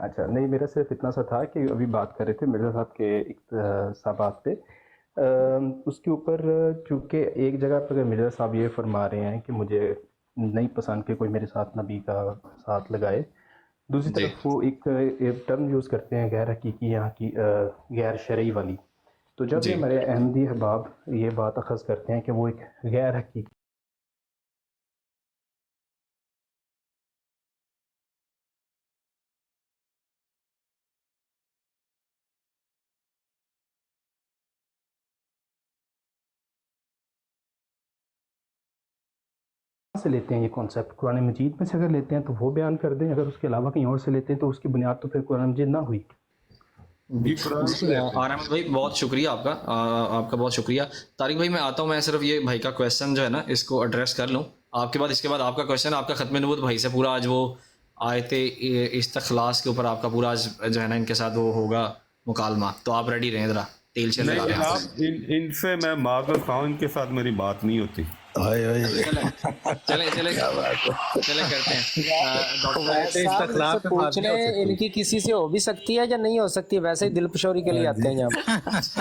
اچھا نہیں، میرا صرف اتنا سا تھا کہ ابھی بات کر رہے تھے مرزا صاحب کے اقتصابات پہ، اس کے اوپر چونکہ ایک جگہ پہ مرزا صاحب یہ فرما رہے ہیں کہ مجھے نہیں پسند کہ کوئی میرے ساتھ نبی کا ساتھ لگائے، دوسری جی طرف وہ ایک ٹرم یوز کرتے ہیں غیر حقیقی یہاں کی غیر شرعی والی، تو جب جی یہ ہمارے احمدی احباب یہ بات اخذ کرتے ہیں کہ وہ ایک غیر حقیقی سے لیتے ہیں یہ کانسیپٹ، قرآن مجید میں سے اگر لیتے ہیں تو وہ بیان کر دیں، اگر اس کے علاوہ کہیں اور سے لیتے ہیں تو اس کی بنیاد تو پھر قرآن مجید نہ ہوئی۔ جی قرآن سے لیتے ہیں۔ احمد بھائی بہت شکریہ آپ کا، آپ کا بہت شکریہ۔ طارق بھائی میں آتا ہوں، میں صرف یہ بھائی کا کویشچن جو ہے نا اس کو ایڈریس کر لوں آپ کے بعد، اس کے بعد آپ کا کویشچن، آپ کا ختم نبوت بھائی سے پورا آج وہ آیت استخلاص کے اوپر آپ کا پورا آج جو ہے نا ان کے ساتھ وہ ہوگا مکالمہ، تو آپ ریڈی رہیں، ذرا تیل چل نہیں رہا آپ ان سے میں معذرت خواہ، ان کے ساتھ میری بات نہیں ہوتی۔ چلیں کرتے ہیں۔ پوچھ لیں ان کی کسی سے ہو بھی سکتی ہے یا نہیں ہو سکتی، ویسے ہی دل پشوری کے لیے آتے ہیں یہاں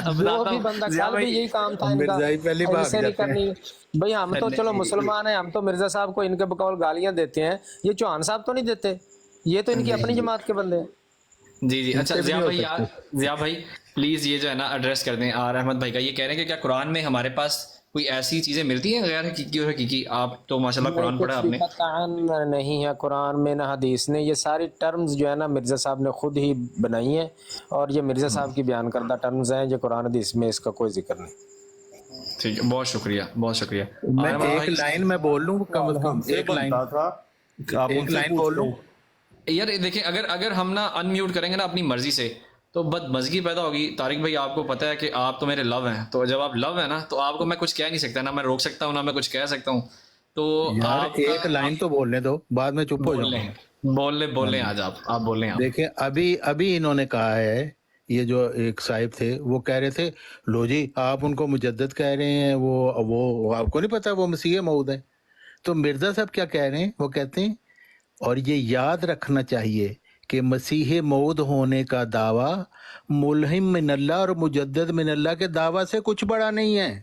وہ بھی بندہ، کل بھی یہی کام تھا ان کا، ایسے نہیں کرنی بھائی، ہم تو چلو مسلمان ہیں، ہم تو مرزا صاحب کو ان کے بقول گالیاں دیتے ہیں، یہ چوہان صاحب تو نہیں دیتے، یہ تو ان کی اپنی جماعت کے بندے ہیں۔ جی اچھا ضیاء بھائی پلیز یہ جو ہے نا ایڈریس کر دیں۔ آر احمد بھائی کا یہ کہہ رہے ہیں کہ کیا قرآن میں ہمارے پاس کوئی ایسی چیزیں ملتی ہیں غیر حقیقی اور حقیقی؟ آپ تو ماشاءاللہ قرآن پڑھا آپ نے۔ نہیں ہے قرآن میں نہ حدیث نے، یہ ساری ٹرمز جو ہے نا مرزا صاحب نے خود ہی بنائی ہیں، اور یہ مرزا صاحب کی بیان کردہ ٹرمز ہیں، یہ قرآن حدیث میں اس کا کوئی ذکر نہیں۔ ٹھیک ہے، بہت شکریہ بہت شکریہ۔ میں ایک لائن میں بول لوں، کم از کم ایک لائن بول لوں یار دیکھیں، اگر ہم نا ان میوٹ کریں گے نا اپنی مرضی سے تو بدمزگی پیدا ہوگی۔ طارق بھائی آپ کو پتہ ہے کہ آپ تو میرے لو ہیں، تو جب آپ لو ہیں نا تو آپ کو میں کچھ کہہ نہیں سکتا، نہ میں روک سکتا ہوں نہ میں کچھ کہہ سکتا ہوں، تو یار آپ ایک لائن تو بولنے دو، بعد میں چپ ہو جاؤں گا۔ بول لیں آج آپ بول لیں۔ دیکھیں ابھی انہوں نے کہا ہے، یہ جو ایک صاحب تھے وہ کہہ رہے تھے لو جی آپ ان کو مجدد کہہ رہے ہیں، وہ آپ کو نہیں پتا وہ مسیح موعود ہے۔ تو مرزا صاحب کیا کہہ رہے ہیں؟ وہ کہتے ہیں اور یہ یاد رکھنا چاہیے کہ مسیح موعود ہونے کا دعویٰ ملہم من اللہ اور مجدد من اللہ کے دعویٰ سے کچھ بڑا نہیں ہے۔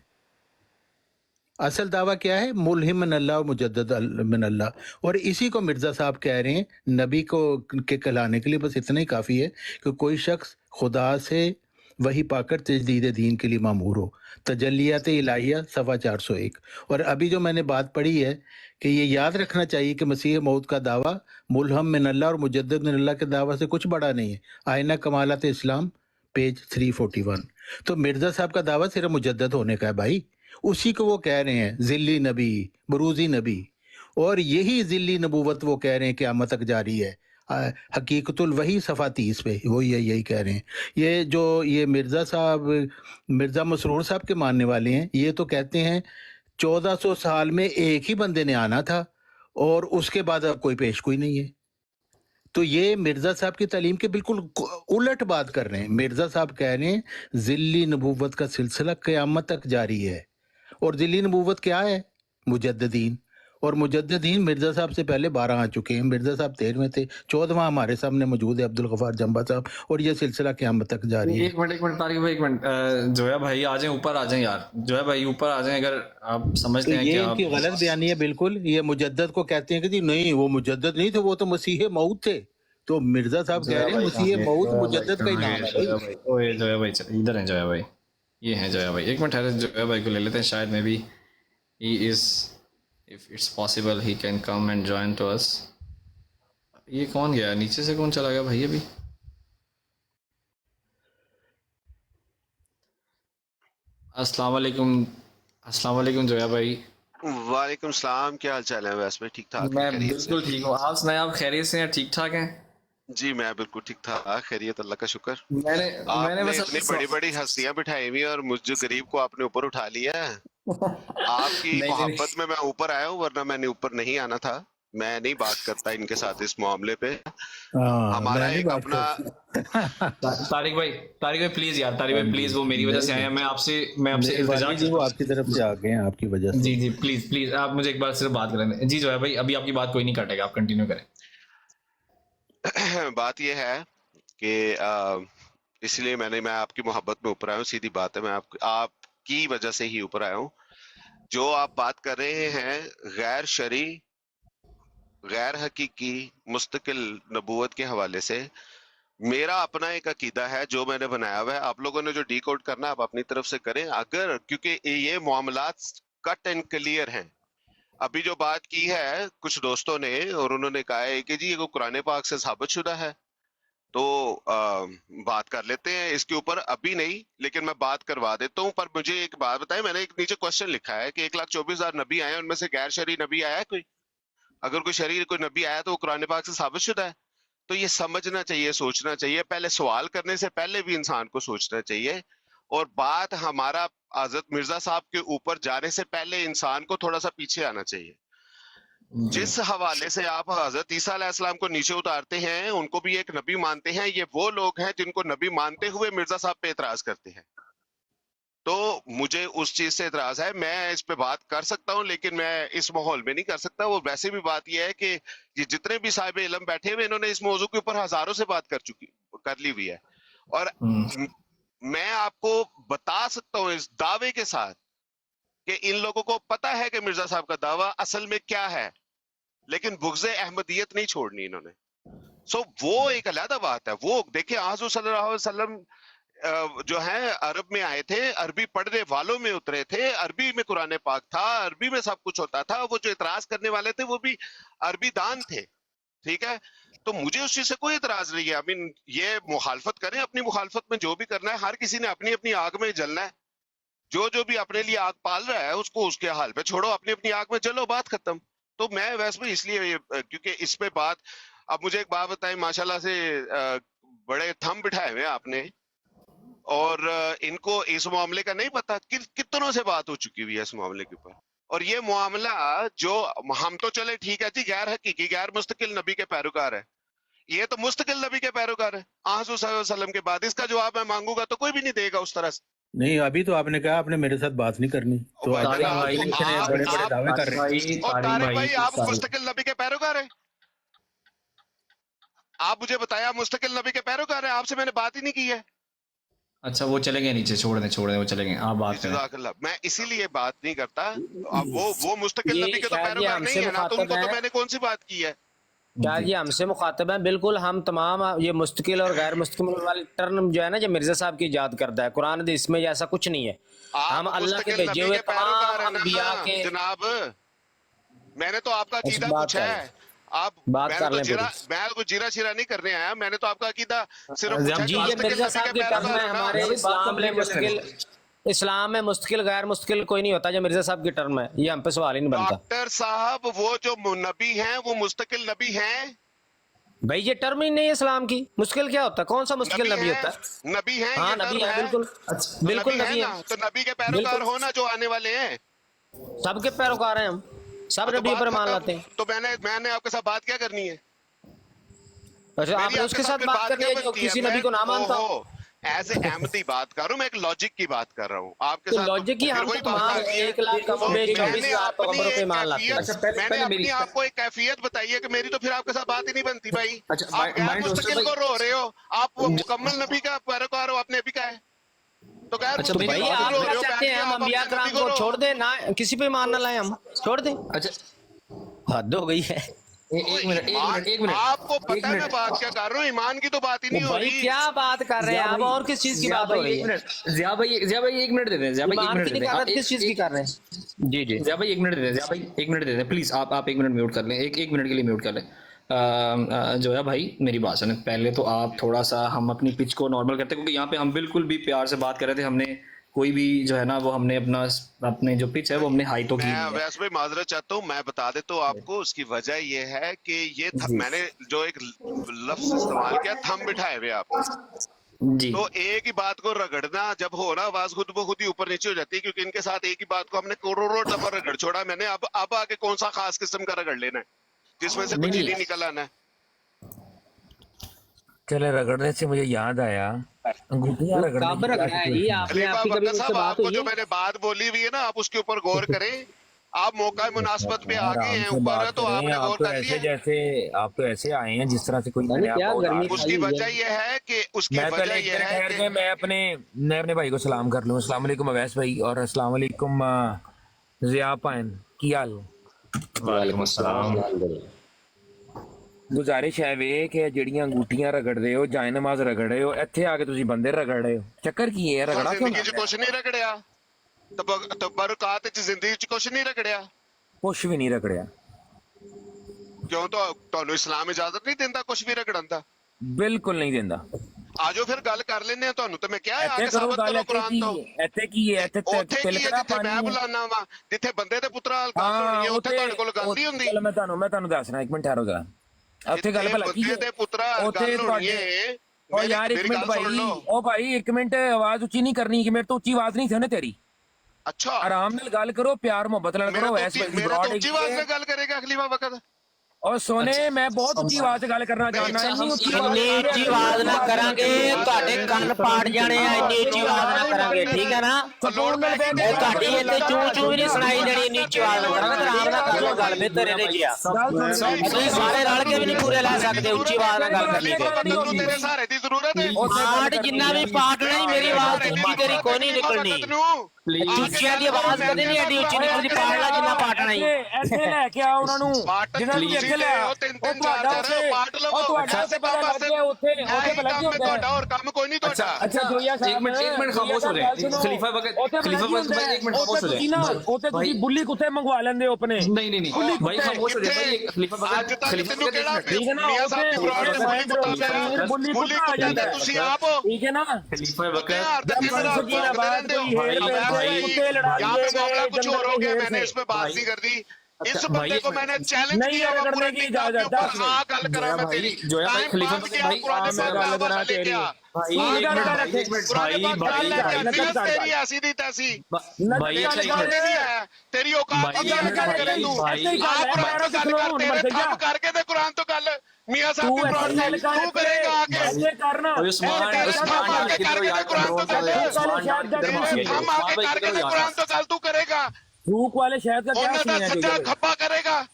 اصل دعویٰ کیا ہے؟ ملہم من اللہ اور مجدد من اللہ، اور اسی کو مرزا صاحب کہہ رہے ہیں نبی کو کے کہلانے کے لیے بس اتنا ہی کافی ہے کہ کوئی شخص خدا سے وہی پا کر تجدید دین کے لیے مامور ہو۔ تجلیات الہیہ صفحہ 401۔ اور ابھی جو میں نے بات پڑھی ہے کہ یہ یاد رکھنا چاہیے کہ مسیح موعود کا دعویٰ ملہم من اللہ اور مجدد من اللہ کے دعویٰ سے کچھ بڑا نہیں ہے۔ آئینہ کمالات اسلام پیج 341۔ تو مرزا صاحب کا دعویٰ صرف مجدد ہونے کا ہے بھائی، اسی کو وہ کہہ رہے ہیں ذلی نبی، بروزی نبی، اور یہی ذلی نبوت وہ کہہ رہے ہیں قیامت تک جاری ہے۔ حقیقت الوحی صفحہ 30 پہ وہ یہی کہہ رہے ہیں۔ یہ مرزا صاحب، مرزا مسرور صاحب کے ماننے والے ہیں، یہ تو کہتے ہیں 1400 سال میں ایک ہی بندے نے آنا تھا اور اس کے بعد اب کوئی پیش کوئی نہیں ہے۔ تو یہ مرزا صاحب کی تعلیم کے بالکل الٹ بات کر رہے ہیں۔ مرزا صاحب کہہ رہے ہیں ذلی نبوت کا سلسلہ قیامت تک جاری ہے، اور ذلی نبوت کیا ہے؟ مجددین، اور مجددین مرزا صاحب سے پہلے 12 آ چکے ہیں، مرزا صاحب 13ویں تھے، 14واں ہمارے سامنے موجود ہے عبدالغفار جمبا صاحب، اور یہ سلسلہ قیامت تک جاری ہے۔ ایک منٹ طارق بھائی، ایک منٹ، جویا بھائی آ جائیں، اوپر آ جائیں یار، جویا بھائی اوپر آ جائیں، اگر آپ سمجھتے ہیں کہ یہ ان کی غلط بیانی ہے بالکل۔ یہ مجدد کو کہتے ہیں کہ جی نہیں وہ مجدد نہیں تھے، وہ تو مسیح موعود تھے۔ تو مرزا صاحب کہہ رہے ہیں مسیح موعود مجدد کا ہی نام ہے۔ جویا بھائی ادھر ہیں، جویا بھائی یہ ہیں جویا بھائی، ایک منٹ ٹھہرے، جویا بھائی کو لے لیتے ہیں، شاید میں بھی he is, if it's possible he can come and join to us۔ یہ کون گیا نیچے سے، کون چلا گیا بھائی ابھی؟ السلام علیکم جویا بھائی۔ وعلیکم السلام، کیا حال چال ہے ویس بھائی؟ ٹھیک ٹھاک؟ میں بالکل ٹھیک ہوں، آپ سنائیں، آپ خیریت سے ہیں؟ ٹھیک ٹھاک ہیں؟ جی میں بالکل ٹھیک ٹھاک، خیریت، اللہ کا شکر۔ میں نے بس اتنی بڑی بڑی ہستیاں بٹھائی ہوئی اور مجھ جو غریب کو آپ نے اوپر اٹھا لیا ہے۔ آپ کی محبت میں اوپر آیا ہوں، ورنہ میں نے اوپر نہیں آنا تھا۔ میں نہیں بات کرتا ان کے ساتھ اس معاملے پہ۔ ہمارا ایک اپنا طارق بھائی پلیز یار، طارق بھائی پلیز، وہ میری وجہ سے آئے ہیں، میں آپ سے التجا جی وہ آپ کی طرف سے آ گئے ہیں آپ کی وجہ سے۔ جی پلیز آپ مجھے ایک بار صرف بات کریں۔ جی جو ہے بھائی ابھی آپ کی بات کوئی نہیں کٹے گا، آپ کنٹینیو کریں۔ बात ये है कि इसलिए मैं आपकी मोहब्बत में ऊपर आया हूँ, सीधी बात है, मैं आपकी वजह से ही ऊपर आया हूँ। जो आप बात कर रहे हैं गैर शरई, गैर हकीकी, मुस्तकिल नबूवत के हवाले से, मेरा अपना एक अकीदा है जो मैंने बनाया हुआ है। आप लोगों ने जो डीकोड करना है आप अपनी तरफ से करें, अगर क्योंकि ये मामलात कट एंड क्लियर हैं। अभी जो बात की है कुछ दोस्तों ने, और उन्होंने कहा है कि जी ये कुरान पाक से साबित शुदा है, तो बात कर लेते हैं इसके ऊपर, अभी नहीं लेकिन मैं बात करवा देता हूँ। पर मुझे एक बात बताएं, मैंने एक नीचे क्वेश्चन लिखा है कि 1,24,000 नबी आए, उनमें से गैर शरई नबी आया है कोई? अगर कोई शरई कोई नबी आया तो वो कुरान पाक से साबित शुदा है। तो ये समझना चाहिए, सोचना चाहिए, पहले सवाल करने से पहले भी इंसान को सोचना चाहिए। और बात हमारा हजरत मिर्जा साहब के ऊपर जाने से पहले इंसान को थोड़ा सा पीछे आना चाहिए। जिस हवाले से आप हजरत ईसा अलैहिस्सलाम को नीचे उतारते हैं, उनको भी एक नबी मानते हैं, ये वो लोग हैं जिनको नबी मानते हुए मिर्जा साहब पे एतराज करते हैं। तो मुझे उस चीज से एतराज है, मैं इस पे बात कर सकता हूं लेकिन मैं इस माहौल में नहीं कर सकता। वो वैसे भी बात यह है कि ये जितने भी साहिब इल्म बैठे हुए, इन्होंने इस मौजू के ऊपर हजारों से बात कर ली हुई है। और मैं आपको बता सकता हूं इस दावे के साथ कि इन लोगों को पता है कि मिर्जा साहब का दावा असल में क्या है, लेकिन बुग़्ज़े अहमदियत नहीं छोड़नी इन्होंने। वो एक अलग बात है। वो देखिए हुज़ूर सल्लल्लाहु अलैहि वसल्लम जो है अरब में आए थे, अरबी पढ़ने वालों में उतरे थे, अरबी में कुरान पाक था, अरबी में सब कुछ होता था। वो जो इतराज करने वाले थे वो भी अरबी दान थे, ठीक है। तो मुझे उस चीज से कोई इतराज नहीं है। आई मीन ये मुखालफत करें, अपनी मुखालफत में जो भी करना है, हर किसी ने अपनी अपनी आग में जलना है। जो भी अपने लिए आग पाल रहा है उसको उसके हाल पे छोड़ो, अपनी अपनी आग में जलो, बात खत्म। तो मैं वैसे भी इसलिए क्योंकि इस पे बात, अब मुझे एक बात बताएं, माशाल्लाह से बड़े थम बिठाए हुए आपने, और इनको इस मामले का नहीं पता। कितनों से बात हो चुकी हुई है इस मामले के ऊपर। और ये मामला जो हम तो चले ठीक है जी, गैर हकीकी गैर मुस्तकिल नबी के पैरोकार है, ये तो मुस्तकिल नबी के पैरोकार है हुज़ूर सल्लल्लाहु अलैहि वसल्लम के बाद। इसका जवाब मैं मांगूंगा तो कोई भी नहीं देगा उस तरह से। नहीं, अभी तो आपने कहा आपने मेरे साथ बात नहीं करनी, तो बड़े बड़े दावे कर रहे हैं। और तारिक भाई आप मुस्तकिल नबी के पैरोकार हैं? आप मुझे बताया मुस्तकिल नबी के पैरोकार है, आपसे मैंने बात ही नहीं की है। अच्छा वो चले गए नीचे, छोड़ दें वो चले गए, आप बात करें। जज़ाकल्लाह। मैं इसीलिए बात नहीं करता। अब वो मुस्तकिल नबी के तो पैरोकार नहीं है ना, तो उनको तो मैंने कौन सी बात की है? क्या ये हमसे मुखातब है? बिल्कुल, हम तमाम ये मुस्तकिल और गैर मुस्तकिल वाले टर्म जो है ना, जो मिर्जा साहब की इजाद करता है कुरान, इसमें ऐसा कुछ नहीं है। हम अल्लाह के भेजे हुए तमाम अंबिया के जनाब, मैंने तो आपका अकीदा पूछा है। आप बात कर लें, मैं कुछ जीरा शीरा नहीं करने आया, मैंने तो आपका अकीदा सिर्फ पूछा जी। ये मिर्जा साहब के टर्म में हमारे इस्लाम में मुस्तकिल गैर मुस्तकिल कोई नहीं होता जो मिर्जा साहब की टर्म है, ये हम पे सवाल ही नहीं बनता। डॉक्टर साहब वो जो नबी हैं वो मुस्तकिल नबी हैं भाई, ये टर्म ही नहीं है इस्लाम की। मुश्किल क्या होता है? कौन सा मुश्किल नबी होता है? नबी है, हाँ नबी है, बिल्कुल बिल्कुल नबी है। तो नबी के पैरोकार हो ना जो आने वाले हैं, सबके पैरोकार हैं हम, सब नबी पर मान लाते हैं। तो मैंने आपके साथ बात क्या करनी है? अच्छा, आपने उसके साथ बात करनी है जो किसी नबी को ना मानता हो। ऐसे अहमदी बात कर रहा हूँ मैं, एक लॉजिक की बात कर रहा हूँ आपके साथ। लॉजिक की हम तो मान 1,24,000 मान लाते हैं। मैंने अपनी आपको एक कैफियत बताई है कि मेरी तो फिर आपके साथ बात ही नहीं बनती भाई। आप गैर मुस्तकिल को रो रहे हो, आप मुकम्मल नबी का पैरोकार हो, आपने अभी का है तो गैर मुस्तकिल भाई आप क्या चाहते हैं? हम अंबिया कराम को छोड़ दें ना, किसी पे मान ना लाए, हम छोड़ दें? अच्छा हद हो गई है। एक मिनट आपको पता है मैं बात क्या कर रहा हूँ? ईमान की तो बात ही नहीं हो रही। क्या बात कर रहे हैं आप? और किस चीज की बात हो रही है? ज़िया भाई 1 मिनट दे दें। ज़िया भाई 1 मिनट दे दें। किस चीज की कर रहे हैं? जी जी ज़िया भाई 1 मिनट दे दें। ज़िया भाई 1 मिनट दे दें प्लीज। आप 1 मिनट म्यूट कर लें, एक मिनट के लिए म्यूट कर लें। जो है भाई मेरी बात सुनें पहले तो। आप थोड़ा सा हम अपनी पिच को नॉर्मल करते हैं, क्योंकि यहाँ पे हम बिल्कुल भी प्यार से बात कर रहे थे। हमने कोई भी जो है ना वो हमने अपने जो पिच है वो हमने हाई तो की। मैं वैसे भी माजरत चाहता हूँ, मैं बता देता हूँ आपको। उसकी वजह ये है कि ये मैंने जो एक लफ्ज इस्तेमाल किया, थम बिठाए हुए आपने जी। तो एक ही बात को रगड़ना जब हो ना, आवाज खुद ब खुद ही ऊपर नीचे हो जाती है, क्योंकि इनके साथ एक ही बात को हमने करोड़ों दफा रगड़ छोड़ा। मैंने अब आगे कौन सा खास किस्म का रगड़ लेना है जिसमें से कुछ ही निकल आना है। चले, रगड़ने से मुझे याद आया, अंगूठियां रगड़ने खलीफा बरकत साहब, आपको जो मैंने बात बोली हुई है ना, आप उसके ऊपर गौर करें आप मौका मुनासबत पे आ गए हैं आराम से ऊपर, बात तो करें। आपने आप गौर तो कर ऐसे लिया। जैसे आप तो ऐसे आए हैं जिस तरह से कोई यानी मैंने क्या आपको गर्मी उसकी खाई वजह है? ये है कि उसकी मैं वजह पहले एक ये मिनट है ठहर कि के मैं अपने भाई को सलाम कर लूँ। अस्सलाम वालेकुम अवैस भाई, और अस्सलाम वालेकुम ज़िया पाइन, की हाल? वालेकुम अस्सलाम। ਗੁਜ਼ਾਰਿਸ਼ ਹੈ ਵੇ ਕਿ ਜਿਹੜੀਆਂ ਅੰਗੂਠੀਆਂ ਰਗੜਦੇ ਹੋ, ਜਾਇ ਨਮਾਜ਼ ਰਗੜ ਰਹੇ ਹੋ, ਇੱਥੇ ਆ ਕੇ ਤੁਸੀਂ ਬੰਦੇ ਰਗੜ ਰਹੇ ਹੋ। ਚੱਕਰ ਕੀ ਹੈ? ਰਗੜਾ ਕਿਉਂ जिंदगी च कुछ नहीं रगड़िया, तबरुकात च जिंदगी च कुछ नहीं रगड़िया, ਕੁਛ ਵੀ ਨਹੀਂ ਰਗੜਿਆ। क्यों? तो ਤੁਹਾਨੂੰ ਇਸਲਾਮ ਇਜਾਜ਼ਤ ਨਹੀਂ ਦਿੰਦਾ ਕੁਝ ਵੀ ਰਗੜਨ ਦਾ। ਬਿਲਕੁਲ ਨਹੀਂ ਦਿੰਦਾ। ਆਜੋ ਫਿਰ ਗੱਲ ਕਰ ਲੈਨੇ ਆ, ਤੁਹਾਨੂੰ ਤਾਂ ਮੈਂ ਕਿਹਾ ਆ ਇੱਥੇ ਕੇ ਕਰੋ ਸਾਬਤ ਗੱਲ। ਕਰੋ ਇੱਥੇ ਕੁਰਾਨ ਕੀ ਤੋਂ। ਇੱਥੇ ਕੀ ਹੈ? ਇੱਥੇ ਉੱਥੇ ਕੀ ਹੈ ਤਿਲਕਣਾ ਜਿੱਥੇ ਮੈਂ ਪਾਣੀ ਹੈ। ਬੁਲਾਣਾ ਵਾ, ਜਿੱਥੇ ਬੰਦੇ ਦੇ ਪੁੱਤਰਾ ਗੱਲ ਹੋਣੀ ਹੈ, ਉੱਥੇ ਤੁਹਾਡੇ ਕੋਲ ਗੱਲ ਨਹੀਂ ਹੁੰਦੀ। ਚਲੋ ਮੈਂ ਤੁਹਾਨੂੰ ਦੱਸਣਾ, ਇੱਕ ਮਿੰਟ ਠਹਿਰੋ ਜਰਾ। ਉੱਥੇ ਗੱਲ ਭਲਾ ਕੀ ਬੰਦੇ ਦੇ ਪੁੱਤਰਾ ਗੱਲ ਹੋਣੀ ਹੈ। ਉਹ ਯਾਰ ਇੱਕ ਮਿੰਟ ਭਾਈ, ਉਹ ਭਾਈ ਇੱਕ ਮਿੰਟ, ਆਵਾਜ਼ ਉੱਚੀ ਨਹੀਂ ਕਰਨੀ ਕਿ ਮੇਰੇ ਤੋਂ ਉੱਚੀ ਆਵਾਜ਼ ਨਹੀਂ ਥੀ ਉਹਨੇ ਤੇਰੀ। ਅੱਛਾ, ਆਰਾਮ ਨਾਲ ਗੱਲ ਕਰੋ, ਪਿਆਰ ਮੁਹੱਬਤ ਨਾਲ ਕਰੋ। ਵੈਸੇ ਮੇਰੇ ਤੋਂ ਉੱਚੀ ਆਵਾਜ਼ ਨਾਲ ਗੱਲ ਕਰੇਗਾ ਅਗਲੀ ਵਾਰ ਵਕਤ। और सोने मैं बहुत ऊंची आवाज गल करना चाहना। ਇੰਨੀ ਉੱਚੀ ਆਵਾਜ਼ ਨਾ ਕਰਾਂਗੇ, ਤੁਹਾਡੇ ਕੰਨ ਪਾੜ ਜਾਣੇ ਆ। ਇੰਨੀ ਉੱਚੀ ਆਵਾਜ਼ ਨਾ ਕਰਾਂਗੇ, ਠੀਕ ਹੈ ਨਾ? ਤੁਹਾਡੀ ਇੱਥੇ ਚੂ ਚੂ ਵੀ ਨਹੀਂ ਸੁਣਾਈ ਦੇਣੀ। ਇੰਨੀ ਉੱਚੀ ਆਵਾਜ਼ ਨਾ ਕਰਾਂਗੇ, ਆਰਾਮ ਨਾਲ ਕਰੋ ਗੱਲ। ਬਿਹਤਰ ਇਹਦੇ ਜੀ ਆ, ਤੁਸੀਂ ਸਾਰੇ ਰਲ ਕੇ ਵੀ ਨਹੀਂ ਪੂਰੇ ਲੈ ਸਕਦੇ ਉੱਚੀ ਆਵਾਜ਼ ਨਾਲ ਗੱਲ ਕਰਨੀ ਤੇ। ਤੈਨੂੰ ਤੇਰੇ ਸਹਾਰੇ ਦੀ ਜ਼ਰੂਰਤ ਹੈ। ਪਾਠ ਜਿੰਨਾ ਵੀ ਪਾਠ ਨਹੀਂ, ਮੇਰੀ ਆਵਾਜ਼ ਉੱਚੀ ਤੇਰੀ ਕੋਈ ਨਹੀਂ ਨਿਕਲਣੀ। ਉੱਚੀਆਂ ਦੀ ਆਵਾਜ਼ ਕਦੇ ਨਹੀਂ ਐਡੀ ਉੱਚੀ ਨਿਕਲਦੀ ਪਾਠ ਦਾ ਜਿੰਨਾ ਪਾਠ ਨਹੀਂ। ਇੱਥੇ ਲੈ ਕੇ ਆ ਉਹਨਾਂ ਨੂੰ, ਜਿਹਨਾਂ ਨੂੰ ਇੱਥੇ ਲੈ ਆ। ਉਹ ਤੁਹਾਡਾ ਉੱਥੇ ਪਤਾ ਲੱਗ ਗਿਆ, ਉੱਥੇ ਭਲਾ ਕੀ ਹੁੰਦਾ ਤੁਹਾਡਾ ਹੋਰ ਕੰਮ ਕੋਈ ਨਹੀਂ ਤੁਹਾਡਾ। अच्छा जोया साहब एक मिनट खामोश हो जाए। खलीफा वक्त भाई एक मिनट खामोश हो जाए। ਉੱਥੇ ਤੁਸੀਂ ਬੁੱਲੀ ਕੁੱਤੇ ਮੰਗਵਾ ਲੈਂਦੇ ਹੋ ਆਪਣੇ। नहीं भाई खामोश हो जाए भाई। खलीफा ਅੱਜ वक्त ਤੱਕ खलीफा ਤੈਨੂੰ ਕਿਹੜਾ ਠੀਕ ਹੈ ਨਾ? ਮੀਆਂ ਸਾਹਿਬ ਦੀ ਕੁਰਾਨ ਦੇ ਬੁੱਲੀ ਕੁੱਤਾ ਪਿਆ। ਬੁੱਲੀ ਬੁੱਲੀ ਕੁੱਤਾ ਆ ਕੁੱਤਾ ਜਾਂਦਾ ਤੁਸੀਂ ਆਪ ਹੋ। ਠੀਕ ਹੈ ਨਾ? खलीफा वक्त कुछ और हो गया, मैंने इसमें बात नहीं कर दी। इस बंदे को मैंने चैलेंज किया हुआ पूरे टिकटॉक के ऊपर। हाँ गल करा मैं तेरी टाइम पास किया कुरान से वापस लेके आ। तेरी ऐसी दी तैसी तेरी औकात की गल कर करे तू। आप कुरान तो गल कर, तेरे थंब करके ते कुरान तो गल मियां साहब की कुरान तू करेगा आके। हम आके करके ते कुरान तो गल तू करेगा। रूक वाले शहद का क्या ਉਹਨਾਂ ਦਾ सीन है? ਸੱਜਾ ਖੱਬਾ ਕਰੇਗਾ,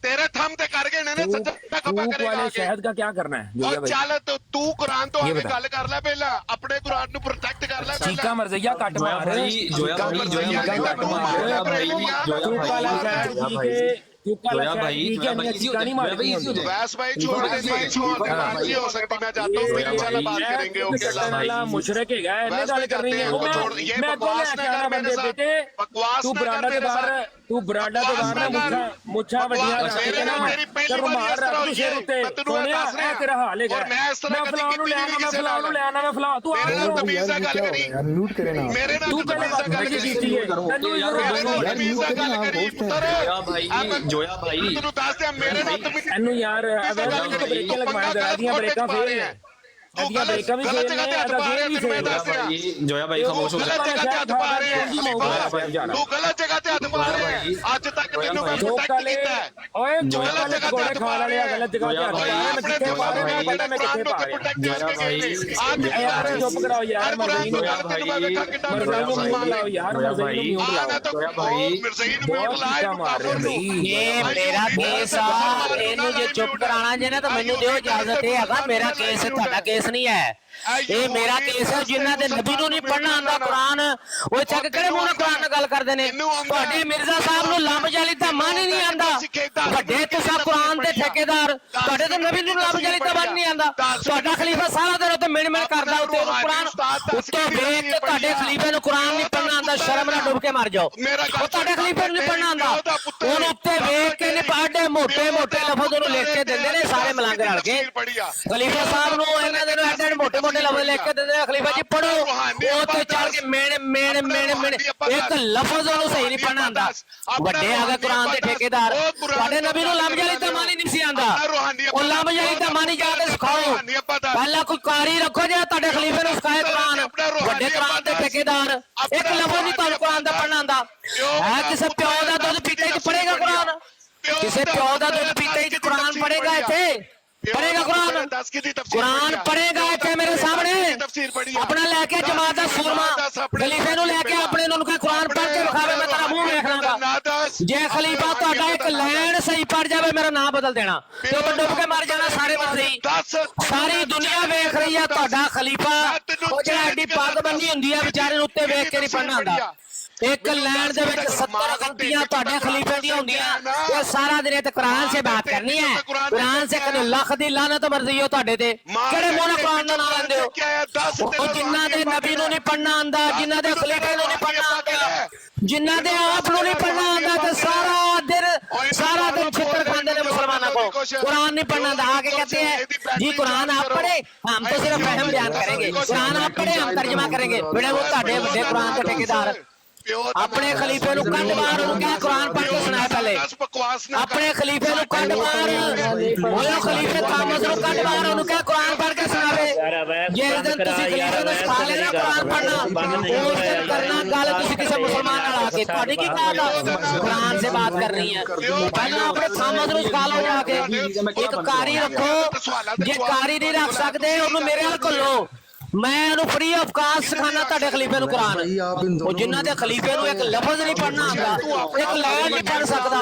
ਤੇਰੇ ਥੰਮ ਤੇ ਕਰ ਗਏ ਨੇ ਸੱਜਾ ਖੱਬਾ रूक ਕਰੇਗਾ वाले ਆਕੇ। शहद का क्या करना है? जोया ਔਰ भाई ਚੱਲ ਤੂੰ ਕੁਰਾਨ ਤੋਂ ਇਹ ਆਕੇ ਬਤਾ। ਗੱਲ ਕਰ ਲੈ ਪਹਿਲਾਂ, ਆਪਣੇ ਕੁਰਾਨ ਨੂੰ ਪ੍ਰੋਟੈਕਟ ਕਰ ਲੈ चीका ਪਹਿਲਾਂ। मरजैया कट मार जोया भाई वैस भाई छोड़ दे, नहीं नहीं हो सकती। मैं जाता हूँ, फिर इंशाल्लाह बात करेंगे। ओके अल्लाह मुशरक है, इन्हें गल करनी है। ये बकवास ना कर मेरे साथ, बकवास तू ना बरांडा कर के मेरे बाहर, साथ। तू बरांडा के बाहर ना मुच्छा वड्डियां मेरे ना मेरी पहली बार इस तरह हुई है, मैं तेनू दस रहा तेरा हाल है। और मैं इस तरह मैं फलां नु ले आना, मैं फलां नु ले आना, मैं फलां तू मेरे नाल आ तमीज़ ਨਾਲ ਗੱਲ ਕਰੀ। मेरे नाल तू तमीज़ पहले ਨਾਲ ਗੱਲ बात ਕੀਤੀ है। ਤੈਨੂੰ ਤਮੀਜ਼ ਨਾਲ ਗੱਲ ਕਰੀ ਪੁੱਤਰ। जोया भाई ਤੈਨੂੰ ਦੱਸ ਦਿਆਂ, ਮੇਰੇ ਨਾਲ ਤਮੀਜ਼ ਇਹਨੂੰ ਯਾਰ ਬ੍ਰੇਕਾਂ ਲਗਵਾਉਣ ਦਾ ਦੀਆਂ ਬ੍ਰੇਕਾਂ ਫੇਲ ਨੇ। ਇਹਦੀਆਂ ਬ੍ਰੇਕਾਂ ਵੀ ਫੇਲ ਨੇ, ਇਹਦਾ ਗੇਅਰ ਵੀ ਫੇਲ ਹੈ। जोया भाई खामोश हो गलत जाए। जगह ते हथ पा रहे हैं। तू गलत जगह ते हथ पा रहे हैं। ਅੱਜ ਤੱਕ ਤੈਨੂੰ ਮੈਂ ਪ੍ਰੋਟੈਕਟ ਕੀਤਾ ਹੈ। ਓਏ ਗਲਤ ਜਗ੍ਹਾ ਤੇ ਖਾਣ ਵਾਲੇ ਆ, ਗਲਤ ਜਗ੍ਹਾ ਤੇ ਹੱਥ ਪਾ ਰਹੇ। ਮੈਂ ਕਿੱਥੇ ਪਾ ਰਿਹਾ, ਮੈਂ ਪਤਾ ਮੈਂ ਕਿੱਥੇ ਪਾ ਰਿਹਾ। ਯਾਰ ਚੁੱਪ ਕਰਾਓ ਯਾਰ, ਮਰਜ਼ੀ ਨੂੰ ਲਾਓ ਯਾਰ, ਮਰਜ਼ੀ ਨੂੰ ਇਹ ਮੇਰਾ ਕੇਸ ਆ, ਇਹਨੂੰ ਜੇ ਚੁੱਪ ਕਰਾਣਾ ਜੇ ਨਾ ਤਾਂ ਮੈਨੂੰ ਦਿਓ ਇਜਾਜ਼ਤ। ਇਹ ਹੈਗਾ ਮੇਰਾ ਕੇਸ, ਤੁਹਾਡਾ ਕੇਸ ਨਹੀਂ ਹੈ। ਇਹ ਮੇਰਾ ਕੇਸ ਹੈ। ਜਿਨ੍ਹਾਂ ਦੇ ਨਬੀ ਨੂੰ ਨਹੀਂ ਪੜ੍ਹਨਾ ਆਉਂਦਾ ਕੁਰਾਨ, ਉਹ ਚੱਕ ਕਿਹੜੇ ਮੂੰਹ ਨਾਲ ਕੁਰਾਨ ਨਾਲ ਗੱਲ ਕਰਦੇ ਨੇ। ਤੁਹਾਡੇ ਮਿਰਜ਼ਾ ਸਾਹਿਬ ਨੂੰ ਲੰਬ ਜਾਲੀ ਦਾ ਮਨ ਹੀ ਨਹੀਂ ਆਉਂਦਾ। ਵੱਡੇ ਤੁਸੀਂ ਕੁਰਾਨ ਦੇ ਠੇਕੇਦਾਰ, ਤੁਹਾਡੇ ਤੇ ਨਬੀ ਨੂੰ ਲੰਬ ਜਾਲੀ ਦਾ ਮਨ ਨਹੀਂ ਆਉਂਦਾ। ਤੁਹਾਡਾ ਖਲੀਫਾ ਸਾਰਾ ਦਿਨ ਉੱਤੇ ਮਿਣ ਮਿਣ ਕਰਦਾ, ਉੱਤੇ ਕੁਰਾਨ ਉੱਤੋਂ ਵੇਖ ਕੇ ਤੁਹਾਡੇ ਖਲੀਫੇ ਨੂੰ ਕੁਰਾਨ ਨਹੀਂ ਪੜ੍ਹਨਾ ਆਉਂਦਾ। ਸ਼ਰਮ ਨਾਲ ਡੁੱਬ ਕੇ ਮਰ ਜਾਓ। ਉਹ ਤੁਹਾਡੇ ਖਲੀਫੇ ਨੂੰ ਨਹੀਂ ਪੜ੍ਹਨਾ ਆਉਂਦਾ, ਉਹਨੂੰ ਉੱਤੇ ਵੇਖ ਕੇ ਨਹੀਂ ਪੜ੍ਹਦੇ। ਮੋਟੇ ਮੋਟੇ ਲਫ਼ਜ਼ ਉਹਨੂੰ ਲਿਖ ਕੇ ਦਿੰਦੇ ਨੇ ਸਾਰੇ ਮਲੰਗ ਰਲ ਕੇ। ਖਲੀਫਾ ਸਾਹਿਬ ਨੂੰ ਇਹਨਾਂ ਦੇ ਐਡੇ ਮੋਟੇ ਮੋਟੇ ਲਫ਼ਜ਼ ਲਿਖ ਕੇ ਦਿੰਦੇ ਨੇ। ਖਲੀਫਾ ਜੀ ਪੜੋ, ਉਹ ਤੇ ਚੜ ਕੇ ਮੇਣ ਮੇਣ ਮੇਣ ਮੇਣ ਇੱਕ ਲਫ਼ਜ਼ ਉਹਨੂੰ ਸਹੀ ਨਹੀਂ ਪੜ੍ਹਨਾ ਆਉਂਦਾ। ਵੱਡੇ ਆ ਗਏ ਕੁਰਾਨ ਦੇ ਠੇਕੇਦਾਰ, ਤੁਹਾਡੇ ਨਬੀ ਨੂੰ ਲੰਬ ਜਾਲੀ ਦਾ ਮਾਨੀ ਨਹੀਂ ਸੀ ਆਉਂਦਾ। ਉਹ ਲੰਬ ਜਾਲੀ ਦਾ ਮਾਨੀ ਜਾ ਕੇ ਸਿਖਾਓ। ਪਹਿਲਾਂ ਕੋਈ ਕਾਰੀ ਰੱਖੋ ਜਿਹੜਾ ਤੁਹਾਡੇ ਖਲੀਫੇ ਨੂੰ ਸਿਖਾਏ ਕੁਰਾਨ। ਵੱਡੇ ਕੁਰਾਨ ਦੇ ਠੇਕੇਦਾਰ, ਇੱਕ ਲਫ਼ਜ਼ ਨਹੀਂ ਤੁਹਾਨੂੰ ਕੁਰਾਨ ਦਾ ਪੜ੍ਹਨਾ ਆਉਂਦਾ ਹੈ। ਕਿਸੇ ਪਿਓ ਦਾ ਦੁੱਧ ਪੀਤੇ ਹੀ ਪੜੇਗਾ ਕੁਰਾਨ, ਕਿਸੇ ਪਿਓ ਦਾ ਦੁੱਧ ਪੀਤੇ ਹੀ ਕੁਰਾਨ ਪੜੇਗਾ। ਇੱਥੇ पढ़ेगा कुरान पढ़ेगा इतने मेरे सामने अपना लेके जमात दा सूरमा खलीफे नु लेके अपने उनका कुरान पढ़ के दिखावे। मैं तेरा मुंह देख लूंगा, ਜੇ ਖਲੀਫਾ ਤੁਹਾਡਾ ਇੱਕ ਲੈਣ ਸਹੀ ਪੜ ਜਾਵੇ ਮੇਰਾ ਨਾਮ ਬਦਲ ਦੇਣਾ ਤੇ ਉਹ ਡੁੱਬ ਕੇ ਮਰ ਜਾਣਾ ਸਾਰੇ ਬੰਦੇ। ਸਾਰੀ ਦੁਨੀਆ ਵੇਖ ਰਹੀ ਆ ਤੁਹਾਡਾ ਖਲੀਫਾ, ਉਹ ਜਿਹੜਾ ਐਡੀ ਪੱਗ ਬੰਨੀ ਹੁੰਦੀ ਆ ਵਿਚਾਰੇ ਨੂੰ ਉੱਤੇ ਵੇਖ ਕੇ ਨਹੀਂ ਪੜਨਾ ਹੁੰਦਾ। ਇੱਕ ਲੈਣ ਦੇ ਵਿੱਚ 70 ਗਲਤੀਆਂ ਤੁਹਾਡੇ ਖਲੀਫੇ ਦੀਆਂ ਹੁੰਦੀਆਂ, ਉਹ ਸਾਰਾ ਦਿਨ ਤੇ ਕੁਰਾਨ ਸੇ ਬਾਤ ਕਰਨੀ ਹੈ, ਕੁਰਾਨ ਸੇ ਕਦੇ ਲੱਖ ਦੀ ਲਾਨਤ ਮਰਜ਼ੀ ਹੋ ਤੁਹਾਡੇ ਤੇ। ਕਿਹੜੇ ਮੋਨਾ ਕੁਰਾਨ ਦਾ ਨਾਮ ਲੈਂਦੇ ਹੋ? ਉਹ ਜਿਨ੍ਹਾਂ ਦੇ ਨਬੀ ਨੂੰ ਨਹੀਂ ਪੜਨਾ ਆਂਦਾ, ਜਿਨ੍ਹਾਂ ਦੇ ਖਲੀਫੇ ਨੂੰ ਨਹੀਂ ਪੜਨਾ ਆਂਦਾ, ਜਿਨ੍ਹਾਂ ਦੇ ਆਪ ਨੂੰ ਨਹੀਂ ਪੜਨਾ ਆਂਦਾ, ਤੇ ਸਾਰਾ दिन छितर खाते हैं मुसलमानों को। कुरान नहीं पढ़ना आंदा, आगे कहते हैं जी कुरान आप पढ़े हम तो सिर्फ फहम बयान करेंगे, कुरान आप पढ़े हम तर्जमा करेंगे। बेटे वो ताड़े बड़े कुरान के ठेकेदार अपने खलीफे नु कंड मार, ਉਹਨੂੰ ਕਿਹਾ ਕੁਰਾਨ ਪੜ੍ਹ ਕੇ ਸੁਣਾ ਪਹਿਲੇ। ਆਪਣੇ ਖਲੀਫੇ ਨੂੰ ਕੰਡ ਮਾਰ, ਉਹ ਖਲੀਫੇ ਥਾਮਸ ਨੂੰ ਕੰਡ ਮਾਰ, ਉਹਨੂੰ ਕਿਹਾ ਕੁਰਾਨ ਪੜ੍ਹ ਕੇ ਸੁਣਾਵੇ। ਜਿਸ ਦਿਨ ਤੁਸੀਂ ਖਲੀਫੇ ਨੂੰ ਸਿਖਾ ਲੈਣਾ ਕੁਰਾਨ ਪੜ੍ਹਨਾ, ਉਸ ਦਿਨ ਕਰਨਾ ਗੱਲ ਤੁਸੀਂ ਕਿਸੇ ਮੁਸਲਮਾਨ ਨਾਲ ਆ ਕੇ। ਤੁਹਾਡੀ ਕੀ ਕਹਾਤ ਆ ਕੁਰਾਨ ਸੇ ਬਾਤ ਕਰਨੀ ਹੈ? ਪਹਿਲਾਂ ਆਪਣੇ ਥਾਮਸ ਨੂੰ ਸਿਖਾ ਲਓ ਜਾ ਕੇ। ਇੱਕ ਕਾਰੀ ਰੱਖੋ, ਜੇ ਕਾਰੀ ਨਹੀਂ ਰੱਖ ਸਕਦੇ ਉਹਨੂੰ ਮੇਰੇ ਨਾਲ ਘੱਲੋ, मैं फ्री ऑफ कास्ट सिखाना ਤੁਹਾਡੇ ਖਲੀਫੇ ਨੂੰ ਕੁਰਾਨ। ਉਹ ਜਿਨ੍ਹਾਂ ਦੇ ਖਲੀਫੇ ਨੂੰ ਇੱਕ ਲਫ਼ਜ਼ ਨਹੀਂ ਪੜਨਾ ਆਉਂਦਾ, ਇੱਕ ਲਾਈਨ ਨਹੀਂ ਪੜ ਸਕਦਾ,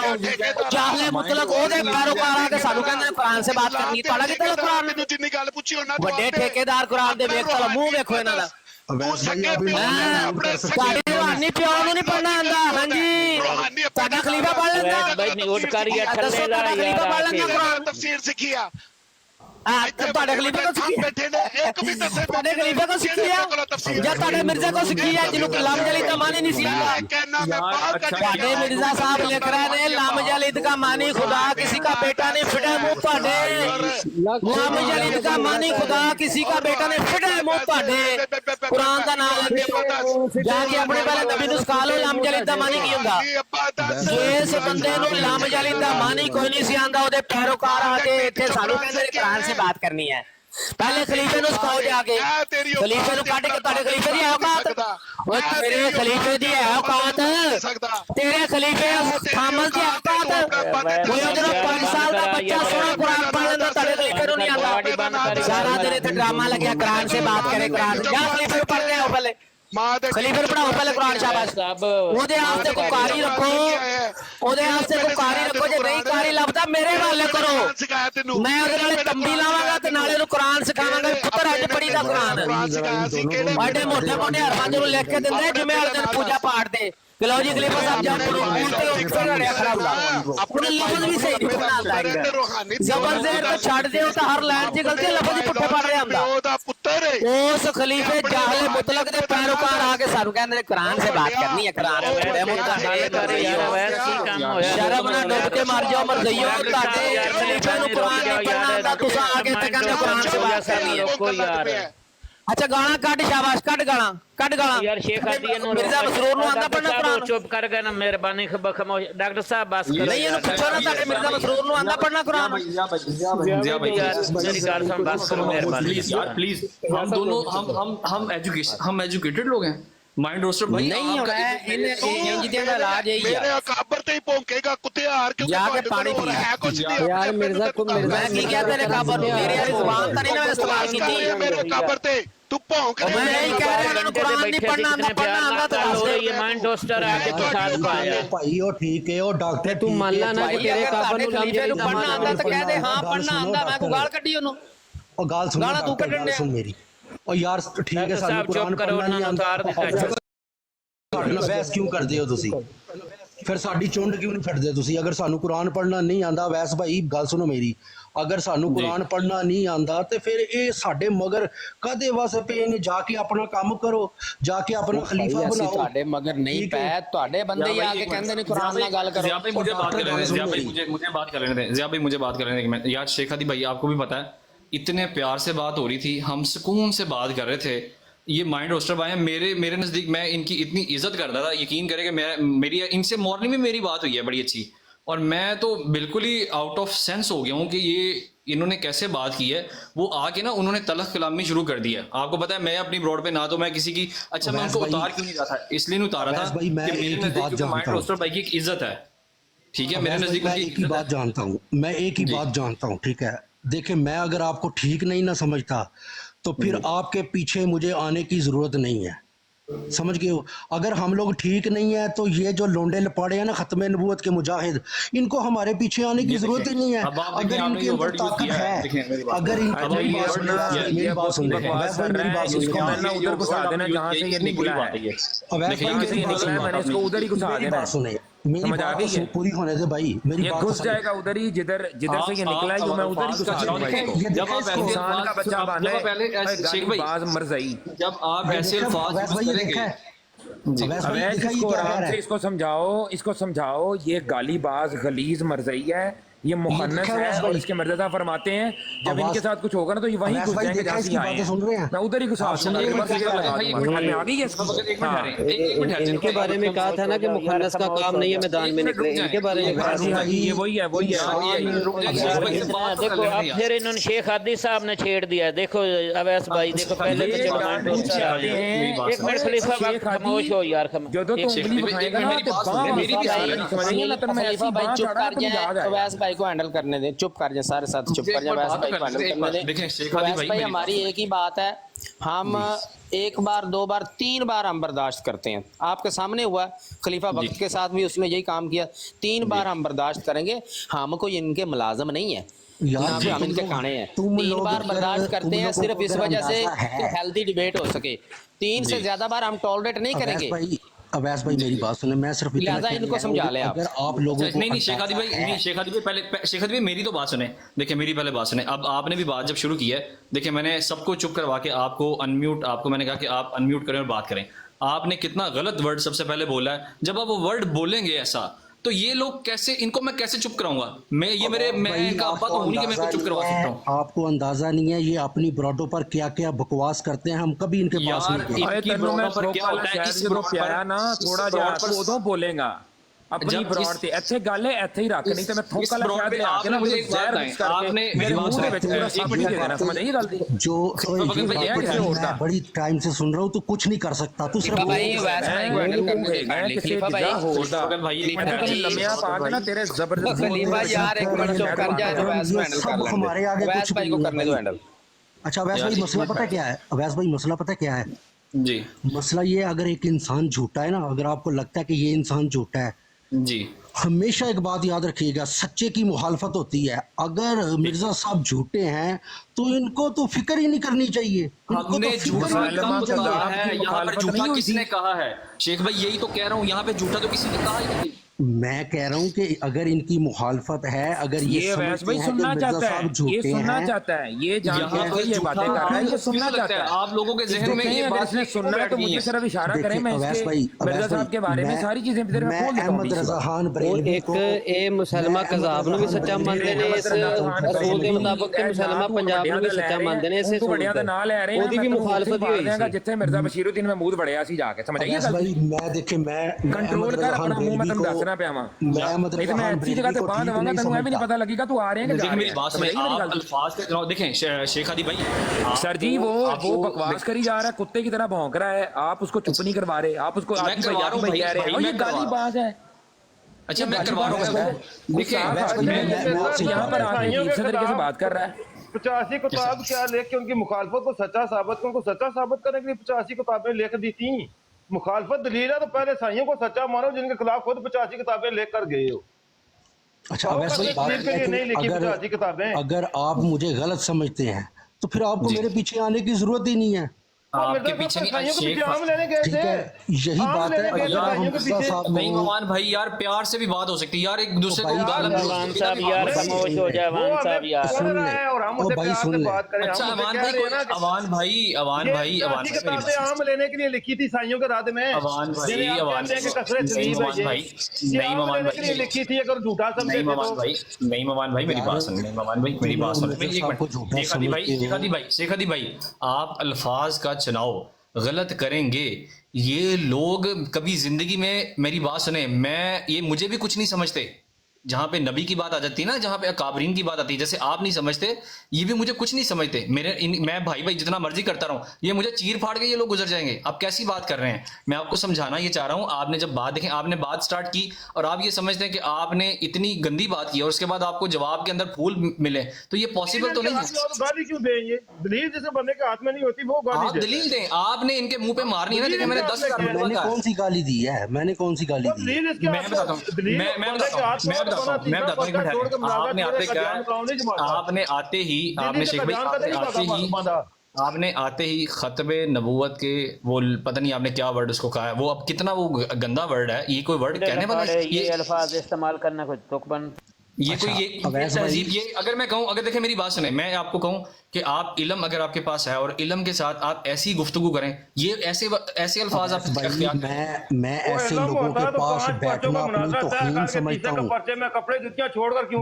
ਚਾਹਲੇ ਮੁਤਲਕ ਉਹਦੇ ਪੈਰੋਕਾਰ ਆ ਕੇ ਸਾਨੂੰ ਕਹਿੰਦੇ ਨੇ ਕੁਰਾਨ ਸੇ ਬਾਤ ਕਰਨੀ। ਤੁਹਾਡਾ ਕਿਤੇ ਕੁਰਾਨ ਨੂੰ ਜਿੰਨੀ ਗੱਲ ਪੁੱਛੀ ਉਹਨਾਂ ਤੋਂ ਵੱਡੇ ਠੇਕੇਦਾਰ ਕੁਰਾਨ ਦੇ ਵੇਖ ਤਾਂ ਮੂੰਹ ਵੇਖੋ ਇਹਨਾਂ ਦਾ। ਤੁਹਾਡੇ ਰੂਹਾਨੀ ਪਿਓ ਨੂੰ ਨਹੀਂ ਪੜਨਾ ਆਉਂਦਾ। ਹਾਂਜੀ ਤੁਹਾਡਾ ਖਲੀਫਾ ਪੜ ਲੈਂਦਾ ਬਾਈ ਨਿਊਟ ਕਰੀਏ ਦੱਸੋ ਤੁਹਾਡਾ ਖਲੀਫਾ ਪੜ ਲੈਂਦਾ ਕੁਰਾਨ? ਤਫਸੀਰ ਸਿੱਖੀ ਆ ਤੁਹਾਡੇ ਖਲੀਫੇ ਕੋ ਸਿੱਖੀ ਬੈਠੇ ਨੇ ਇੱਕ ਵੀ ਦੱਸੇ ਤੁਹਾਡੇ ਖਲੀਫੇ ਕੋ ਸਿੱਖੀ ਆ ਜਾਂ ਤੁਹਾਡੇ ਮਿਰਜ਼ਾ ਕੋ ਸਿੱਖੀ ਆ ਜਿਹਨੂੰ ਲਮ ਜਲੀਦ का मानी नहीं सिखाता? ਤੁਹਾਡੇ मिर्जा साहब लिख रहे ने लम जलीद का मानी खुदा किसी का बेटा नहीं फिटे मुंह ਤੁਹਾਡੇ। लम जलीद का मानी खुदा किसी का बेटा नहीं फिटे मुंह ਤੁਹਾਡੇ। कुरान ਦਾ ਨਾਮ ਲੈਂਦੇ ਹੋ ਜਾ ਕੇ ਆਪਣੇ ਪਹਿਲੇ ਨਬੀ ਨੂੰ ਸਿਖਾ ਲਓ ਲਮ ਜਲੀਦ ਦਾ ਮਾਨੀ ਕੀ ਹੁੰਦਾ। ਜਿਸ ਬੰਦੇ ਨੂੰ ਲਮ ਜਲੀਦ ਦਾ ਮਾਨੀ ਕੋਈ ਨਹੀਂ ਸੀ ਆਂਦਾ, ਉਹਦੇ ਪੈਰੋਕਾਰ ਆ ਕੇ ਇੱਥੇ ਸਾਨੂੰ ਕਹਿੰਦੇ ਨੇ ਕੁਰਾਨ ਸੇ बात करनी है। पहले खलीफे नु सिखाओ जाके, खलीफे नु काट के ਤੁਹਾਡੇ खलीफे दी औकात, ओए तेरे खलीफे दी औकात, तेरे खलीफे थामस दी औकात। कोई उधर 5 साल का बच्चा सोना कुरान पढ़ लेंदा, ਤੁਹਾਡੇ खलीफे नु नहीं आता। सारा दिन इथे ड्रामा लगे कुरान से बात करे, कुरान या खलीफे पढ़ के आओ पहले, खलीफे पढ़ाओ पहले कुरान। शाबाश, ਉਹਦੇ ਵਾਸਤੇ ਕੋਈ ਕਾਰੀ ਰੱਖੋ, ਉਹਦੇ ਵਾਸਤੇ ਕੋਈ ਕਾਰੀ ਰੱਖੋ। ਜੇ ਨਹੀਂ ਕਾਰੀ ਲੱਭਦਾ ਮੇਰੇ ਹਵਾਲੇ ਕਰੋ, ਮੈਂ ਉਹਦੇ ਨਾਲ ਤੰਬੀ ਲਾਵਾਂਗਾ ਤੇ ਨਾਲੇ ਨੂੰ ਕੁਰਾਨ ਸਿਖਾਵਾਂਗਾ। ਪੁੱਤਰ ਅੱਜ ਪੜੀ ਦਾ ਕੁਰਾਨ ਵੱਡੇ ਮੋਟੇ ਮੋਟੇ ਹਰਮਾਂ ਨੂੰ ਲਿਖ ਕੇ ਦਿੰਦੇ ਜੁਮੇ ਵਾਲੇ ਦਿਨ ਪੂਜਾ ਪਾਠ ਦੇ ਕਿ ਲਓ ਜੀ ਖਲੀਫਾ ਸਾਹਿਬ ਜਾਨ ਪੜੋ, ਉੱਤੇ ਰੜਿਆ ਖੜਾ ਹੁੰਦਾ। ਆਪਣੇ ਲਫ਼ਜ਼ ਵੀ ਸਹੀ ਨਹੀਂ ਪੜਨਾ ਆਉਂਦਾ, ਜ਼ਬਰ ਜ਼ੇਰ ਤੋਂ ਛੱਡ ਦਿਓ ਤਾਂ ਹਰ ਲਾਈਨ 'ਚ ਗਲਤੀ, ਲਫ਼ਜ਼ ਹੀ ਪੁੱਠੇ ਪੜ ਰਿਹਾ ਹੁੰਦਾ। ਉਸ ਖਲੀਫੇ ਜਾਹਲੇ ਮੁਤਲਕ ਦੇ ਪੈਰੋਕਾਰ ਆ ਕੇ ਸਾਨੂੰ ਕਹਿੰਦੇ ਨੇ ਕੁਰਾਨ ਸੇ ਬਾਤ ਕਰਨੀ ਹੈ, ਕੁਰਾਨ ਸ਼ਰਮ ਨਾ ਡੁੱਬ ਕੇ ਮਰ ਜਾਓ ਮਰਜ਼ਈਓ। ਤੁਹਾਡੇ ਖਲੀਫੇ ਨੂੰ ਕੁਰਾਨ ਨਹੀਂ ਪੜਨਾ ਆਉਂਦਾ, ਤੁਸੀਂ ਆ ਕੇ ਇੱਥੇ ਕਹਿੰਦੇ ਕੁਰਾਨ ਸੇ ਬਾਤ ਕਰਨੀ ਹੈ। ਕੋਈ ਯਾਰ अच्छा गाना कट, शाबाश कट गाना, कट गाना यार शेख अदी नु मिर्जा मसरूर नु आंदा पढ़ना कुरान। चुप कर गए ना, मेहरबानी खामोश डॉक्टर साहब बस करो। नहीं इनु पूछो ना ताके मिर्जा मसरूर नु आंदा पढ़ना कुरान। जिया भाई मेरी गाल सुन, बस करो मेहरबानी प्लीज यार प्लीज। हम दोनों हम एजुकेटेड लोग हैं। माइंड रोस्टर भाई नहीं हो रहा है इन इंजिनियर का इलाज यही है। मेरे अकाबर ते ही भौंकेगा कुत्ते हार क्योंकि जाके पानी पी है कुछ नहीं। यार मिर्जा को मिर्जा की क्या तेरे काबर मेरे यार जुबान तो नहीं ना इस्तेमाल की थी मेरे अकाबर ते तू भौंक मैं नहीं कह रहा उन्होंने कुरान नहीं पढ़ना आंदा तो हो रही है। माइंड रोस्टर आके तो साथ पाया भाई ओ ठीक है ओ डॉक्टर तू मान ला ना कि तेरे काबर नु खलीफे नु पढ़ना आंदा तो कह दे हां पढ़ना आंदा, मैं को गाल कड्डी ओनु ओ गाल सुन, गाना तू कड्डन दे सुन मेरी ओ यार ठीक है सानू कुरान करो पढ़ना नहीं ना आंदा, उतार दिता। ਸਾਡੇ ਨਾਲ ਬਹਿਸ ਕਿਉਂ ਕਰਦੇ ਹੋ ਤੁਸੀਂ? ਫਿਰ ਸਾਡੀ ਚੁੰਡ ਕਿਉਂ ਨਹੀਂ ਫੜਦੇ ਤੁਸੀਂ? ਅਗਰ ਸਾਨੂੰ ਕੁਰਾਨ ਪੜ੍ਹਨਾ ਨਹੀਂ ਆਂਦਾ, ਵੈਸ ਭਾਈ ਗੱਲ ਸੁਣੋ ਮੇਰੀ, ਅਗਰ ਸਾਨੂੰ ਕੁਰਾਨ ਪੜ੍ਹਨਾ ਨਹੀਂ ਆਂਦਾ ਤੇ ਫਿਰ ਇਹ ਸਾਡੇ ਮਗਰ ਕਦੇ ਵਸ ਪਏ ਨੇ? ਜਾ ਕੇ ਆਪਣਾ ਕੰਮ ਕਰੋ, ਜਾ ਕੇ ਆਪਣਾ ਖਲੀਫਾ ਬਣਾਓ। ਤੁਹਾਡੇ ਮਗਰ ਨਹੀਂ ਪੈ, ਤੁਹਾਡੇ ਬੰਦੇ ਹੀ ਆ ਕੇ ਕਹਿੰਦੇ ਨੇ ਕੁਰਾਨ ਨਾਲ ਗੱਲ ਕਰੋ। ज़िया भाई मुझे बात कर लेने दें, ज़िया भाई मुझे बात कर लेने दें, ज़िया भाई मुझे बात कर लेने दें। यार शेख अदी भाई आपको भी पता है इतने प्यार से बात हो रही थी, हम सुकून से बात कर रहे थे। ये माइंड रोस्टर भाई हैं मेरे नज़दीक, मैं इनकी इतनी इज्जत करता था, यकीन करें कि मेरी इनसे मॉर्निंग में मेरी बात हुई है बड़ी अच्छी, और मैं तो बिल्कुल ही आउट ऑफ सेंस हो गया हूँ कि ये इन्होंने कैसे बात की है। वो आके ना उन्होंने तलख कलामी शुरू कर दी है। आपको पता है मैं अपनी ब्रॉड पे ना तो मैं किसी की अच्छा मैं उनको उतार क्यों नहीं रहा था, इसलिए नहीं उतारा था कि मेरे नज़दीक माइंड रोस्टर भाई की एक इज्जत है, ठीक है? मेरे नज़दीक मैं एक ही बात जानता हूँ, मैं एक ही बात जानता हूँ, ठीक है? देखिए मैं अगर आपको ठीक नहीं ना समझता तो फिर आपके पीछे मुझे आने की जरूरत नहीं है। समझ गए हो? अगर हम लोग ठीक नहीं है तो ये जो लोंडे लपाड़े हैं ना खत्म नबूवत के मुजाहिद, इनको हमारे पीछे आने की जरूरत ही नहीं है। अगर इनके अंदर ताकत है, अगर मेरी बात सुन ले, उधर घुसा देना जहाँ से ये निकला है, मैंने इसको उधर ही घुसा देना है। सुने मेरी बात पूरी होने दे भाई, मेरी ये बात घुस जाएगा उधर ही, जिधर से ये निकला है, जो मैं उधर ही घुसा दूंगा इसको। जब आप ऐसे इंसान का बच्चा बना है, शेख भाई, बाज मरज़ई, जब आप ऐसे अल्फाज यूज करेंगे, अवैस इसको आराम से इसको समझाओ, ये गालीबाज गलीज मरज़ई है, ये मुखन्नस है। और इसके मिर्ज़ा साहब फरमाते हैं जब इनके साथ कुछ होगा ना तो ये वहीं घुस जाएंगे जहाँ से आए हैं। मैं उधर ही घुसा दूंगा, आ गई है। इनके बारे में कहा था ना कि मुखन्नस का काम नहीं है मैदान में निकले, इनके बारे में कहा था। ये वही है। देखो अब फिर इन्होंने शेख हादी साहब ने छेड़ दिया है। देखो अवैस भाई, देखो पहले तो एक मिनट खलीफा खामोश हो यार, अवैस भाई को हैंडल करने दे, चुप कर जाए, सारे साथ चुप कर जाए, अवैस भाई को हैंडल करने दे। अवैस भाई हमारी एक ही बात है, हम एक बार, दो बार, तीन बार हम बर्दाश्त करते हैं। आपके सामने हुआ, खलीफा वक्त के साथ भी उसने यही काम किया। 3 बार हम बर्दाश्त करेंगे, हम कोई इनके मुलाजिम नहीं है, यहाँ पे हम इनके खाने हैं। 3 बार बर्दाश्त करते हैं सिर्फ इस वजह से कि हेल्दी डिबेट हो सके। 3 से ज्यादा बार हम टॉलरेट नहीं करेंगे। अवैस भाई मेरी बात सुने, मैं सिर्फ लिहाजा इनको समझा ले आप। अगर आप लोगों को नहीं शेख हादी भाई, नहीं शेख हादी भाई, पहले शेख हादी भाई मेरी तो बात सुने। देखिए मेरी पहले बात सुने। अब आपने भी बात जब शुरू की है, देखिए मैंने सबको चुप करवा के आपको अनम्यूट, आपको मैंने कहा कि आप अनम्यूट करें और बात करें। आपने कितना गलत वर्ड सबसे पहले बोला है। जब आप वो वर्ड बोलेंगे ऐसा, तो ये लोग कैसे, इनको मैं कैसे चुप कराऊंगा? मैं इनका अब्बा तो हूं नहीं कि मैं इनको चुप करवा सकता हूं। आपको अंदाजा नहीं है ये अपनी ब्रॉडो पर क्या क्या बकवास करते हैं, हम कभी इनके पास नहीं गए। इनकी ब्रॉडो पर क्या होता है, इस ब्रॉड पर ना थोड़ा जिहा उदों बोलेगा अपनी ब्रॉड ते ਇੱਥੇ ਗੱਲ ਹੈ, ਇੱਥੇ ਹੀ ਰੱਖ, ਨਹੀਂ ਤੇ ਮੈਂ ਥੋਕਾ ਲਾ ਸ਼ਾਇਦ ਲਿਆ ਕੇ ਨਾ ਮੁझे एक बात बताएं, आपने मेरी बात सुने, एक मिनट दे देना, समझ आई गल दी जो मैं बड़ी टाइम से सुन रहा हूं, तो कुछ नहीं कर सकता तू सिर्फ भाई वैस भाई को हैंडल करने दे। खलीफा भाई लम्या पा के ना तेरे जबरदस्त खलीफा यार एक मिनट चुप कर जा, वैस को हैंडल कर ले, हमारे आगे वैस भाई को करने दो हैंडल। अच्छा अवैस भाई मसला पता क्या है? अवैस भाई मसला पता क्या है जी? मसला ये, अगर एक इंसान झूठा है ना, अगर आपको लगता है कि ये इंसान झूठा है जी, हमेशा एक बात याद रखिएगा, सच्चे की मुखालफत होती है। अगर मिर्जा साहब झूठे हैं तो इनको तो फिक्र ही नहीं करनी चाहिए। हमने झूठा कहा है, यहाँ पर झूठा किसने कहा है? शेख भाई यही तो कह रहा हूँ, यहाँ पे झूठा तो किसी ने कहा ही नहीं। मैं कह रहा हूँ कि अगर इनकी मुखालफत है, अगर ये वैस भाई सुनना चाहता है, ये सुनना चाहता है, ये जानते हैं ये बातें कर रहा है, ये सुनना चाहता है। आप लोगों के जहन में ये बात सुनना है तो मुझे सिर्फ इशारा करें, मैं मिर्जा साहब के बारे में सारी चीजें इधर मैं खोल अहमद रजा खान बरेलवी एक ए मुसलमा कज़ाब ਨੂੰ ਵੀ ਸੱਚਾ ਮੰਨਦੇ ਨੇ, ਇਸ ਰਸੂਲ ਦੇ ਮੁਤਾਬਕ ਤੇ ਮੁਸਲਮਾ ਪੰਜਾਬ ਨੂੰ ਵੀ ਸੱਚਾ ਮੰਨਦੇ ਨੇ। ਇਸੇ ਵੱਡਿਆਂ ਦਾ ਨਾਂ ਲੈ ਰਹੇ ਨੇ, ਉਹਦੀ ਵੀ ਮੁਖਾਲਫਤ ਹੋਈ ਸੀ ਜਿੱਥੇ ਮਿਰਜ਼ਾ ਬਸ਼ੀਰੁद्दीन ਮਹਿਮੂਦ ਵੜਿਆ ਸੀ ਜਾ ਕੇ, ਸਮਝ ਆਈ ਗੱਲ? मैं देखे मैं ਕੰਟਰੋਲ ਕਰ ਆਪਣਾ ਮੂੰਹ, ਮੈਂ ਤੈਨੂੰ ਦੱਸਣਾ ਪਿਆ ਵਾਂ। नहीं तो मैं अच्छी जगह से बांध दूंगा, तैਨੂੰ भी नहीं पता लगेगा तू आ रहे हैं कि जा रहे हैं। मेरी बात सुनिए, आप अल्फाज के चुनाव देखें शेख हादी भाई। सर जी वो बकवास करी जा रहा है, कुत्ते की तरह भौंक रहा है, आप उसको चुप नहीं करवा रहे, आप उसको मैं करवा रहा हूं भाई, ये गालीबाज है। अच्छा मैं करवा रहा हूं, देखिए यहाँ पर आके इस तरीके से बात कर रहा है। 85 किताब क्या लेके उनकी मुखालफत को सच्चा साबित, उनको सच्चा साबित करने के लिए 85 किताबें लिख दी थी। मुखालफत दलील है तो पहले साइयों को सच्चा मानो जिनके खिलाफ खुद 85 किताबें लेकर गए हो। अच्छा अवैस भाई बात है, अगर आप मुझे गलत समझते हैं तो फिर आपको मेरे पीछे आने की जरूरत ही नहीं है। आपके पीछे आम लेने गए थे, यही बात है। नहीं ममान भाई यार, प्यार से भी बात हो सकती है यार, एक दूसरे को अमान साहब यार खामोश हो जाए, अमान साहब यार सुन ले, और भाई सुन ले। अच्छा अवान भाई किताबें आम लेने के लिए लिखी थी साइयों के रात में, अवान भाई नहीं ममान भाई लिखी थी। अगर झूठा समझे नहीं ममान भाई मेरी बात सुन, ममान भाई मेरी बात सुन, शेख हादी भाई आप अल्फाज का चुनाव गलत करेंगे। ये लोग कभी जिंदगी में, मेरी बात सुने, मैं ये मुझे भी कुछ नहीं समझते, जहाँ पे नबी की बात आ जाती है ना, जहाँ पे अकाबरीन की बात आती है, जैसे आप नहीं समझते, ये भी मुझे कुछ नहीं समझते, मैं भाई भाई जितना मर्जी करता रहूं, ये मुझे चीर फाड़ के ये लोग गुजर जाएंगे। आप कैसी बात कर रहे हैं? मैं आपको समझाना ये चाह रहा हूं, आपने जब बात देखें, आपने बात स्टार्ट की और आप ये समझते हैं कि आपने इतनी गंदी बात की और उसके बाद आपको जवाब के अंदर फूल मिले, तो ये पॉसिबल तो नहीं है। गाली क्यों दें? ये दलील जिसे बंदे के हाथ में नहीं होती वो गाली आप दलील दें, आपने इनके मुंह पे मारनी है ना। देखिए मैंने 10 मैंने कौन सी गाली दी है? मैंने कौन सी गाली दी? मैं बताता हूँ, आपने आते ही आपने आते ही खतबे नबूवत के वो पता नहीं आपने क्या वर्ड उसको कहा है, वो अब कितना वो गंदा वर्ड है, ये कोई वर्ड कहने वाला है? ये अल्फाज इस्तेमाल करना कुछ तुकबन, ये कोई ये तहजीब, ये अगर मैं कहूँ, अगर देखें मेरी बात सुने, मैं आपको कहूँ कि आप इल्म अगर आपके पास है और इल्म के साथ आप ऐसी गुफ्तगू करें, ये ऐसे अल्फाज आप मैं ऐसे लोगों के पास बैठना अपनी तौहीन समझता हूँ। मैं कपड़े जुतियां छोड़कर क्यों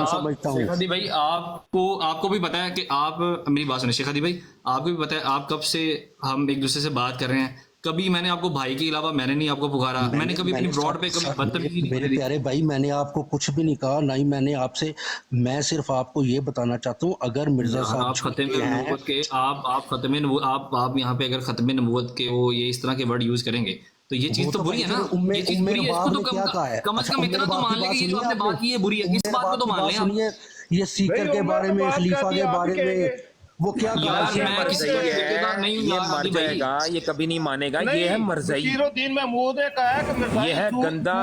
समझता हूँ। शेख हदी भाई आपको भी पता है कि आप, मेरी बात सुने शेख हदी भाई, आपको भी पता है आप कब से हम एक दूसरे से बात कर रहे हैं, कभी मैंने आपको भाई के अलावा मैंने नहीं आपको पुकारा, मैंने कभी अपनी ब्रॉड पे कभी बदतमीजी नहीं मेरे प्यारे भाई, मैंने आपको कुछ भी नहीं कहा, ना ही मैंने आपसे, मैं सिर्फ आपको ये बताना चाहता हूँ, अगर मिर्जा साहब आप खत्मे नबूवत के आप यहाँ पे अगर खत्मे नबूवत के वो ये इस तरह के वर्ड यूज करेंगे तो ये चीज तो बुरी है ना, ये चीज बुरी है, इसको तो कम से कम इतना तो मान ले कि ये जो आपने बात की है बुरी है, इस बात को तो मान ले आप। ये सीकर के बारे में, खलीफा के बारे में वो क्या ये मर जाएगा, ये कभी नहीं मानेगा, ये है मरज़ई, ये है गंदा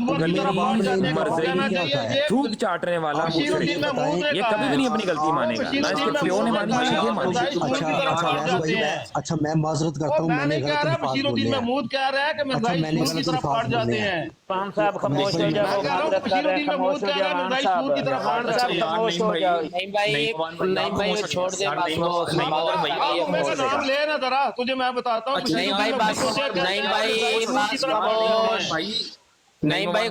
मरज़ई थूक चाटने वाला, ये कभी भी नहीं अपनी गलती मानेगा, ना इसके प्यो ने मानी ना ये मानी। अच्छा मैं माजरत करता हूँ, मैंने गलत अल्फाज बोले हैं। अच्छा मैंने गलत अल्फाज बोले हैं। खान साहब खामोश हो जाओ, माजरत कर रहे हैं, खामोश हो जाओ खान साहब, खामोश हो जाओ। नहीं भाई छोड़ दे, नाम ले ना जरा, तुझे मैं बताता हूँ। नहीं भाई, नहीं भाई, नहीं भाई।